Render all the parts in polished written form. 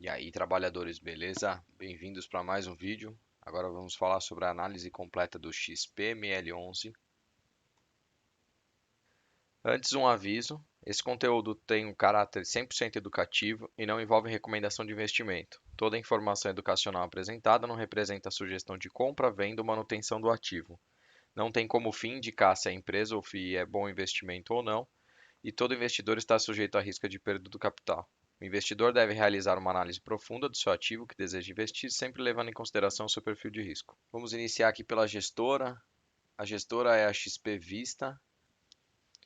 E aí, trabalhadores, beleza? Bem-vindos para mais um vídeo. Agora vamos falar sobre a análise completa do XPML11. Antes, um aviso: esse conteúdo tem um caráter 100% educativo e não envolve recomendação de investimento. Toda a informação educacional apresentada não representa a sugestão de compra, venda ou manutenção do ativo. Não tem como fim indicar se a empresa ou FII é bom investimento ou não, e todo investidor está sujeito a risco de perda do capital. O investidor deve realizar uma análise profunda do seu ativo que deseja investir, sempre levando em consideração o seu perfil de risco. Vamos iniciar aqui pela gestora. A gestora é a XP Vista.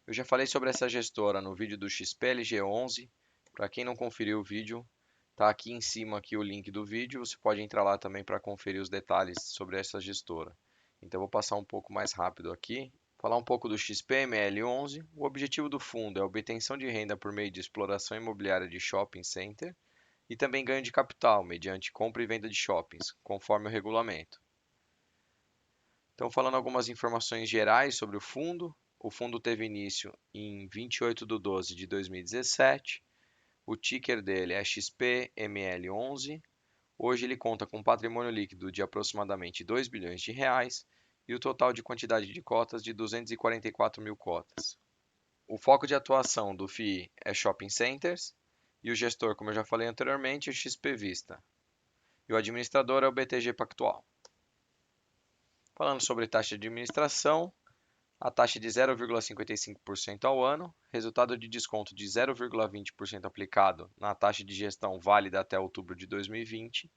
Eu já falei sobre essa gestora no vídeo do XPLG11. Para quem não conferiu o vídeo, está aqui em cima aqui o link do vídeo. Você pode entrar lá também para conferir os detalhes sobre essa gestora. Então, vou passar um pouco mais rápido aqui. Falar um pouco do XPML11. O objetivo do fundo é a obtenção de renda por meio de exploração imobiliária de shopping center e também ganho de capital mediante compra e venda de shoppings, conforme o regulamento. Então, falando algumas informações gerais sobre o fundo teve início em 28/12/2017. O ticker dele é XPML11. Hoje ele conta com um patrimônio líquido de aproximadamente 2 bilhões de reais e o total de quantidade de cotas de 244 mil cotas. O foco de atuação do FII é shopping centers e o gestor, como eu já falei anteriormente, é o XP Vista. E o administrador é o BTG Pactual. Falando sobre taxa de administração, a taxa de 0,55% ao ano, resultado de desconto de 0,20% aplicado na taxa de gestão válida até outubro de 2020,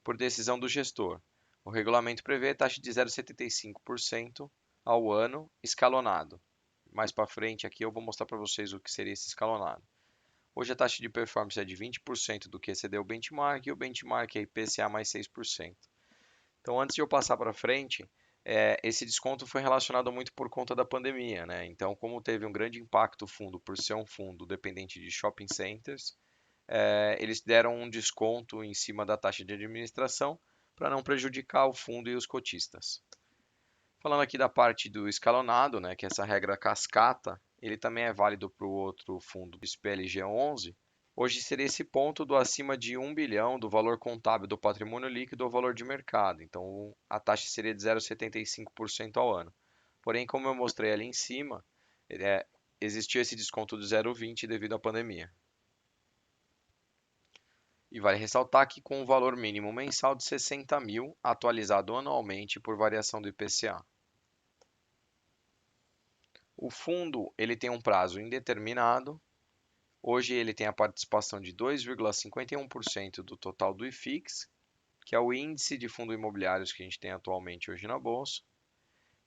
por decisão do gestor. O regulamento prevê taxa de 0,75% ao ano escalonado. Mais para frente aqui eu vou mostrar para vocês o que seria esse escalonado. Hoje a taxa de performance é de 20% do que excedeu o benchmark e o benchmark é IPCA mais 6%. Então, antes de eu passar para frente, esse desconto foi relacionado muito por conta da pandemia, né? Então, como teve um grande impacto o fundo por ser um fundo dependente de shopping centers, eles deram um desconto em cima da taxa de administração para não prejudicar o fundo e os cotistas. Falando aqui da parte do escalonado, né, que é essa regra cascata, ele também é válido para o outro fundo do SPLG11. Hoje seria esse ponto do acima de 1 bilhão do valor contábil do patrimônio líquido ao valor de mercado. Então, a taxa seria de 0,75% ao ano. Porém, como eu mostrei ali em cima, existiu esse desconto de 0,20 devido à pandemia. E vale ressaltar que com um valor mínimo mensal de 60 mil, atualizado anualmente por variação do IPCA. O fundo ele tem um prazo indeterminado. Hoje ele tem a participação de 2,51% do total do IFIX, que é o índice de fundos imobiliários que a gente tem atualmente hoje na bolsa.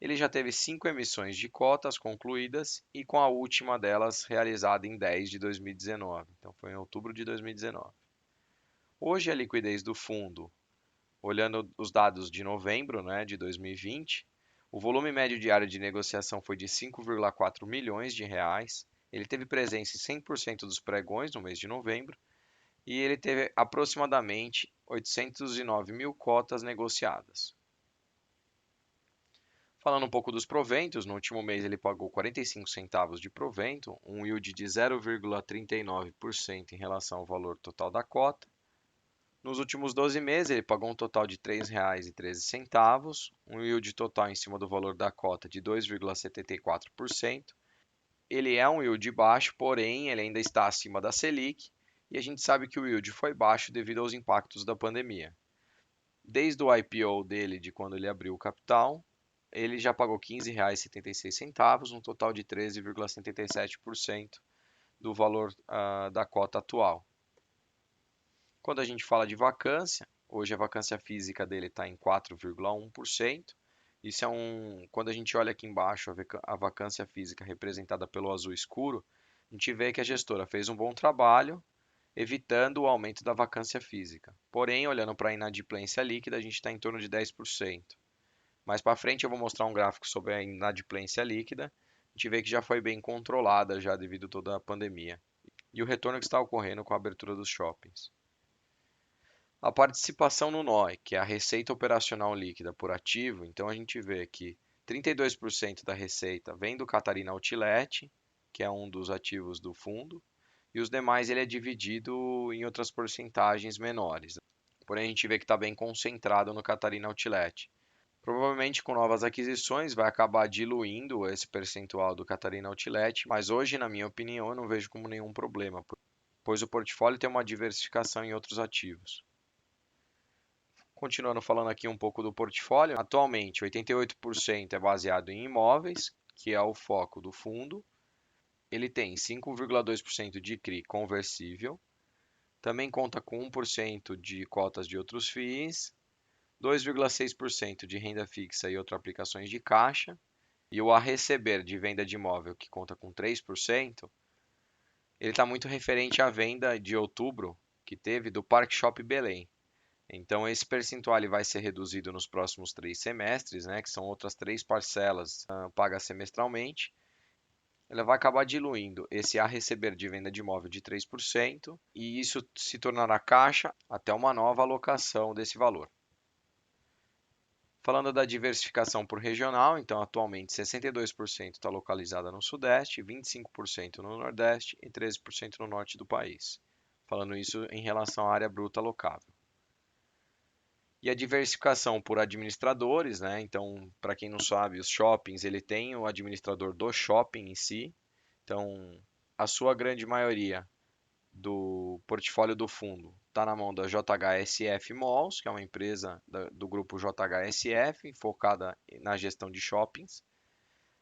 Ele já teve 5 emissões de cotas concluídas e com a última delas realizada em 10 de 2019. Então foi em outubro de 2019. Hoje a liquidez do fundo, olhando os dados de novembro, né, de 2020, o volume médio diário de negociação foi de 5,4 milhões de reais. Ele teve presença em 100% dos pregões no mês de novembro e ele teve aproximadamente 809 mil cotas negociadas. Falando um pouco dos proventos, no último mês ele pagou 45 centavos de provento, um yield de 0,39% em relação ao valor total da cota. Nos últimos 12 meses, ele pagou um total de R$ 3,13, um yield total em cima do valor da cota de 2,74%. Ele é um yield baixo, porém ele ainda está acima da Selic, e a gente sabe que o yield foi baixo devido aos impactos da pandemia. Desde o IPO dele, de quando ele abriu o capital, ele já pagou R$ 15,76, um total de 13,77% do valor da cota atual. Quando a gente fala de vacância, hoje a vacância física dele está em 4,1%. Isso quando a gente olha aqui embaixo a vacância física representada pelo azul escuro, a gente vê que a gestora fez um bom trabalho, evitando o aumento da vacância física. Porém, olhando para a inadimplência líquida, a gente está em torno de 10%. Mais para frente eu vou mostrar um gráfico sobre a inadimplência líquida. A gente vê que já foi bem controlada já devido a toda a pandemia. E o retorno que está ocorrendo com a abertura dos shoppings. A participação no NOI, que é a receita operacional líquida por ativo, então a gente vê que 32% da receita vem do Catarina Outlet, que é um dos ativos do fundo, e os demais ele é dividido em outras porcentagens menores. Porém, a gente vê que está bem concentrado no Catarina Outlet. Provavelmente com novas aquisições vai acabar diluindo esse percentual do Catarina Outlet, mas hoje, na minha opinião, eu não vejo como nenhum problema, pois o portfólio tem uma diversificação em outros ativos. Continuando falando aqui um pouco do portfólio, atualmente 88% é baseado em imóveis, que é o foco do fundo. Ele tem 5,2% de CRI conversível, também conta com 1% de cotas de outros FIIs, 2,6% de renda fixa e outras aplicações de caixa, e o a receber de venda de imóvel, que conta com 3%, ele está muito referente à venda de outubro que teve do Parque Shop Belém. Então, esse percentual ele vai ser reduzido nos próximos 3 semestres, né, que são outras 3 parcelas pagas semestralmente. Ela vai acabar diluindo esse a receber de venda de imóvel de 3% e isso se tornará caixa até uma nova alocação desse valor. Falando da diversificação por regional, então atualmente 62% está localizada no Sudeste, 25% no Nordeste e 13% no Norte do país. Falando isso em relação à área bruta alocável. E a diversificação por administradores, né? Então, para quem não sabe, os shoppings, ele tem o administrador do shopping em si. Então, a sua grande maioria do portfólio do fundo está na mão da JHSF Malls, que é uma empresa do grupo JHSF, focada na gestão de shoppings.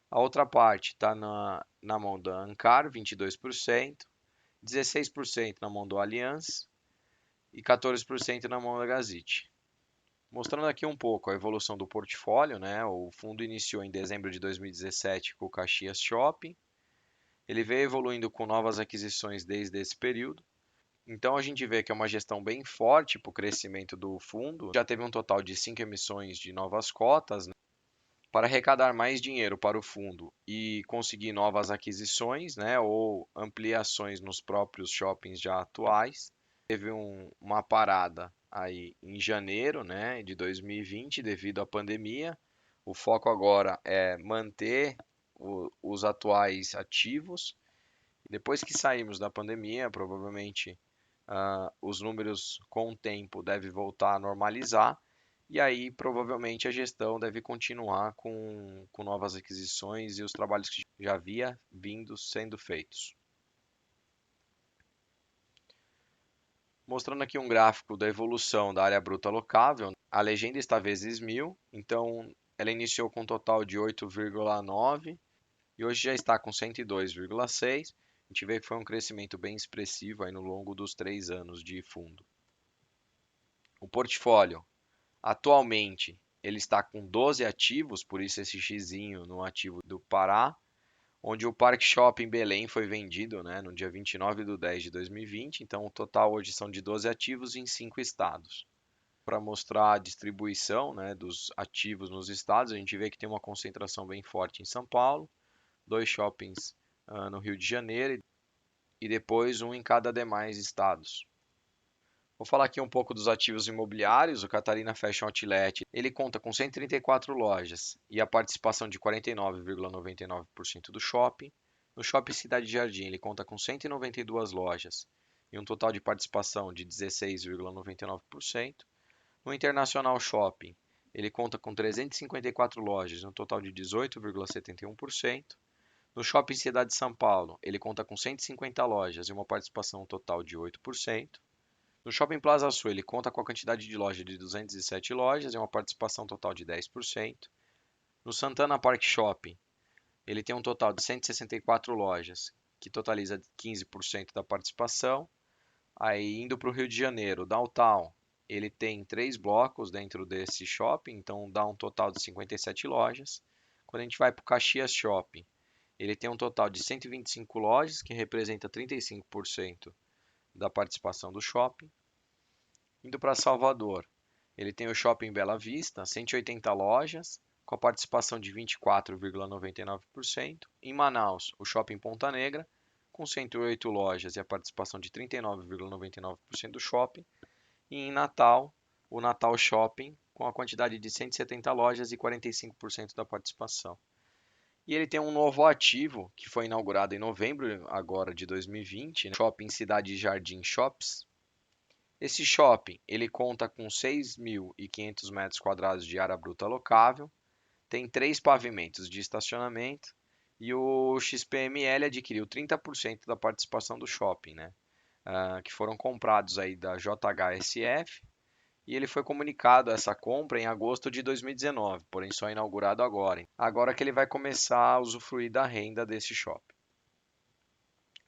A outra parte está na mão da Ancar, 22%, 16% na mão do Allianz e 14% na mão da Gazit. Mostrando aqui um pouco a evolução do portfólio, né? O fundo iniciou em dezembro de 2017 com o Caxias Shopping. Ele veio evoluindo com novas aquisições desde esse período. Então a gente vê que é uma gestão bem forte para o crescimento do fundo. Já teve um total de 5 emissões de novas cotas, né? Para arrecadar mais dinheiro para o fundo e conseguir novas aquisições, né, ou ampliações nos próprios shoppings já atuais. Teve uma parada aí em janeiro, né, de 2020 devido à pandemia. O foco agora é manter os atuais ativos. Depois que sairmos da pandemia, provavelmente os números com o tempo devem voltar a normalizar. E aí, provavelmente, a gestão deve continuar com novas aquisições e os trabalhos que já havia vindo sendo feitos. Mostrando aqui um gráfico da evolução da área bruta alocável, a legenda está vezes 1000, então ela iniciou com um total de 8,9 e hoje já está com 102,6. A gente vê que foi um crescimento bem expressivo aí no longo dos 3 anos de fundo. O portfólio, atualmente, ele está com 12 ativos, por isso esse xizinho no ativo do Pará, onde o Parque Shopping Belém foi vendido, né, no dia 29/10/2020, então o total hoje são de 12 ativos em 5 estados. Para mostrar a distribuição, né, dos ativos nos estados, a gente vê que tem uma concentração bem forte em São Paulo, 2 shoppings no Rio de Janeiro e depois um em cada demais estados. Vou falar aqui um pouco dos ativos imobiliários. O Catarina Fashion Outlet, ele conta com 134 lojas e a participação de 49,99% do shopping. No Shopping Cidade Jardim, ele conta com 192 lojas e um total de participação de 16,99%. No Internacional Shopping, ele conta com 354 lojas e um total de 18,71%. No Shopping Cidade de São Paulo, ele conta com 150 lojas e uma participação total de 8%. No Shopping Plaza Sul, ele conta com a quantidade de lojas de 207 lojas e uma participação total de 10%. No Santana Park Shopping, ele tem um total de 164 lojas, que totaliza 15% da participação. Aí, indo para o Rio de Janeiro, Downtown, ele tem 3 blocos dentro desse shopping, então dá um total de 57 lojas. Quando a gente vai para o Caxias Shopping, ele tem um total de 125 lojas, que representa 35% da participação do shopping. Indo para Salvador, ele tem o Shopping Bela Vista, 180 lojas, com a participação de 24,99%. Em Manaus, o Shopping Ponta Negra, com 108 lojas e a participação de 39,99% do shopping. E em Natal, o Natal Shopping, com a quantidade de 170 lojas e 45% da participação. E ele tem um novo ativo que foi inaugurado em novembro agora de 2020, né? Shopping Cidade Jardim Shops. Esse shopping, ele conta com 6.500 metros quadrados de área bruta locável, tem 3 pavimentos de estacionamento e o XPML adquiriu 30% da participação do shopping, né? Que foram comprados aí da JHSF e ele foi comunicado essa compra em agosto de 2019, porém só inaugurado agora. Agora que ele vai começar a usufruir da renda desse shopping.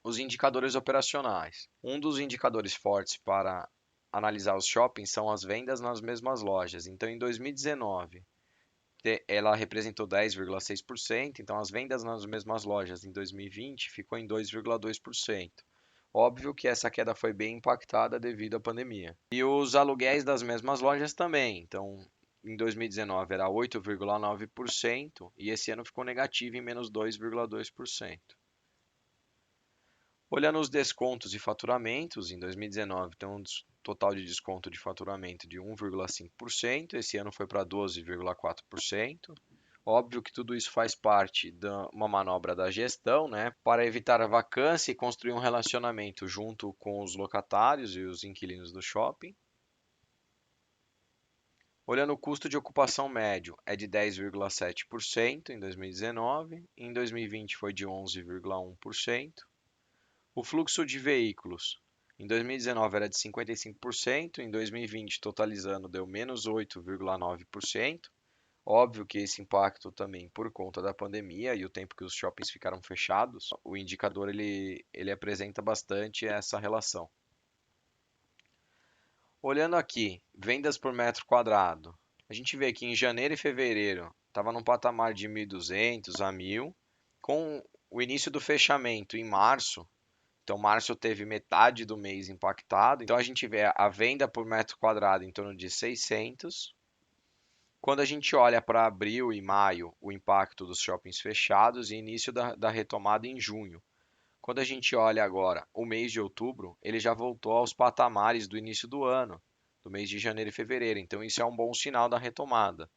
Os indicadores operacionais. Um dos indicadores fortes para analisar os shoppings são as vendas nas mesmas lojas. Então, em 2019, ela representou 10,6%, então as vendas nas mesmas lojas em 2020 ficou em 2,2%. Óbvio que essa queda foi bem impactada devido à pandemia. E os aluguéis das mesmas lojas também. Então, em 2019 era 8,9% e esse ano ficou negativo em menos 2,2%. Olhando os descontos e faturamentos, em 2019 tem um total de desconto de faturamento de 1,5%, esse ano foi para 12,4%. Óbvio que tudo isso faz parte de uma manobra da gestão, né, para evitar a vacância e construir um relacionamento junto com os locatários e os inquilinos do shopping. Olhando o custo de ocupação médio, é de 10,7% em 2019, em 2020 foi de 11,1%. O fluxo de veículos em 2019 era de 55%, em 2020 totalizando deu menos 8,9%. Óbvio que esse impacto também por conta da pandemia e o tempo que os shoppings ficaram fechados, o indicador ele apresenta bastante essa relação. Olhando aqui, vendas por metro quadrado, a gente vê que em janeiro e fevereiro estava num patamar de 1.200 a 1.000, com o início do fechamento em março. Então, março teve metade do mês impactado. Então, a gente vê a venda por metro quadrado em torno de 600. Quando a gente olha para abril e maio, o impacto dos shoppings fechados e início da retomada em junho. Quando a gente olha agora o mês de outubro, ele já voltou aos patamares do início do ano, do mês de janeiro e fevereiro. Então, isso é um bom sinal da retomada.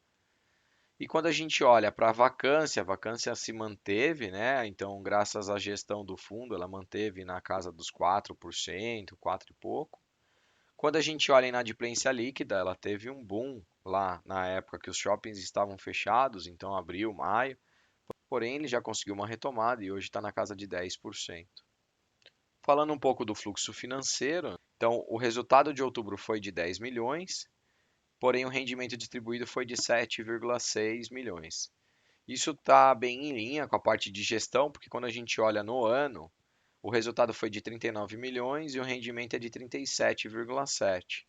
E quando a gente olha para a vacância se manteve, né? Então, graças à gestão do fundo, ela manteve na casa dos 4%, 4 e pouco. Quando a gente olha a inadimplência líquida, ela teve um boom lá na época que os shoppings estavam fechados, então abril, maio. Porém, ele já conseguiu uma retomada e hoje está na casa de 10%. Falando um pouco do fluxo financeiro, então o resultado de outubro foi de 10 milhões, porém o rendimento distribuído foi de 7,6 milhões. Isso está bem em linha com a parte de gestão, porque quando a gente olha no ano, o resultado foi de 39 milhões e o rendimento é de 37,7.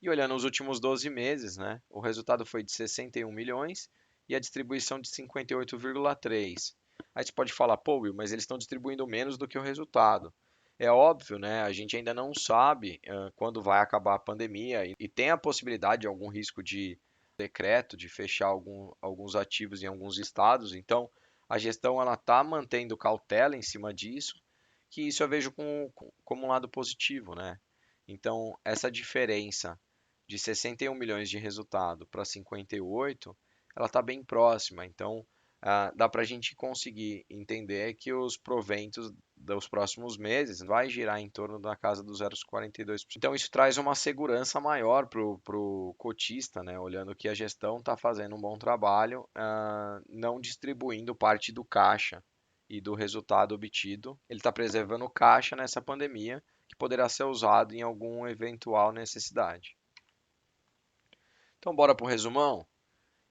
E olhando os últimos 12 meses, né, o resultado foi de 61 milhões e a distribuição de 58,3. Aí você pode falar, pô, Will, mas eles estão distribuindo menos do que o resultado. É óbvio, né? A gente ainda não sabe quando vai acabar a pandemia e tem a possibilidade de algum risco de decreto de fechar alguns ativos em alguns estados. Então, a gestão ela está mantendo cautela em cima disso, que isso eu vejo como um lado positivo, né? Então, essa diferença de 61 milhões de resultado para 58, ela está bem próxima. Então, dá para a gente conseguir entender que os proventos dos próximos meses vai girar em torno da casa dos 0,42%. Então, isso traz uma segurança maior para o cotista, né? Olhando que a gestão está fazendo um bom trabalho, não distribuindo parte do caixa e do resultado obtido. Ele está preservando o caixa nessa pandemia, que poderá ser usado em alguma eventual necessidade. Então, bora para o resumão?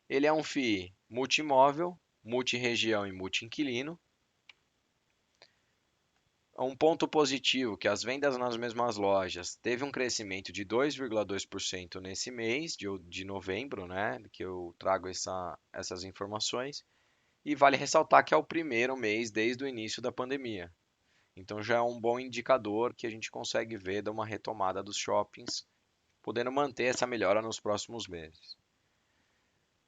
Ele é um FII multimóvel, multirregião e multi-inquilino. Um ponto positivo que as vendas nas mesmas lojas teve um crescimento de 2,2% nesse mês de novembro, né, que eu trago essas informações. E vale ressaltar que é o primeiro mês desde o início da pandemia. Então já é um bom indicador que a gente consegue ver de uma retomada dos shoppings, podendo manter essa melhora nos próximos meses.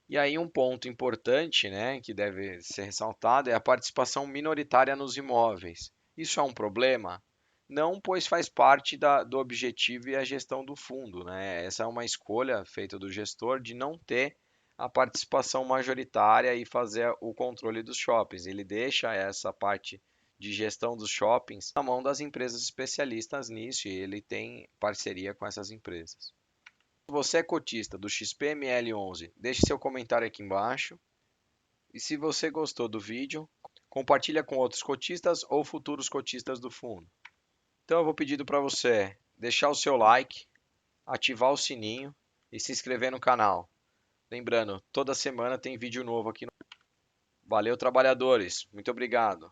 E aí um ponto importante, né, que deve ser ressaltado é a participação minoritária nos imóveis. Isso é um problema? Não, pois faz parte do objetivo e a gestão do fundo, né? Essa é uma escolha feita do gestor de não ter a participação majoritária e fazer o controle dos shoppings. Ele deixa essa parte de gestão dos shoppings na mão das empresas especialistas nisso e ele tem parceria com essas empresas. Se você é cotista do XPML11, deixe seu comentário aqui embaixo. E se você gostou do vídeo, compartilha com outros cotistas ou futuros cotistas do fundo. Então eu vou pedir para você deixar o seu like, ativar o sininho e se inscrever no canal. Lembrando, toda semana tem vídeo novo aqui. Valeu, trabalhadores. Muito obrigado.